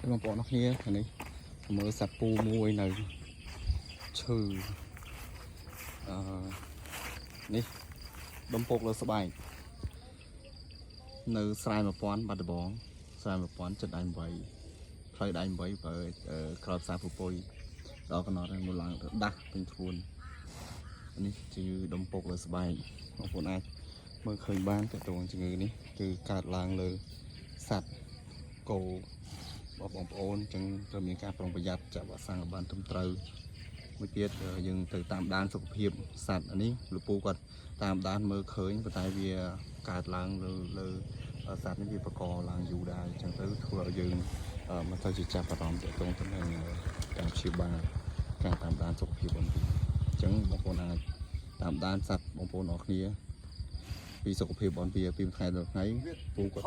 มาปอนนักเนี้ยอันนี้มือสับปูมวยหนึ่งชื่อนี่ดมปกเลยสบายនៅស្រែ1000បាត់ដំបងស្រែ1000ចិត្តដៃ8ផ្លូវដៃ8បើក្រោយផ្សារពពុយដល់កណោតមួយឡើងដាស់ពេញខ្លួននេះជាដុំពុកលើស្បែកបងប្អូនអាចមើលឃើញបានតើតួជំងឺនេះគឺកើតឡើងលើសត្វគោបងប្អូនអញ្ចឹងត្រូវមានការប្រុងប្រយ័ត្នចាក់វ៉ាក់សាំងឲ្យបានត្រឹមត្រូវមួយទៀតយើងត្រូវតាមដានសុខភាពសត្វនេះលោកពូគាត់តាមដានមើលឃើញប៉ុន្តែវាកើតឡើងលើសត្វនេះវាបកឡើងយូរដែរអញ្ចឹងទៅធ្វើឲ្យយើងមិនទៅជាចាប់អារម្មណ៍ទាក់ទងទៅនឹងការព្យាបាលការតាមដានសុខភាពបងប្អូនអញ្ចឹងបងប្អូនអាចតាមដានសត្វបងប្អូនអរគ្នាពីសុខភាពបងពីថ្ងៃដល់ថ្ងៃពូគាត់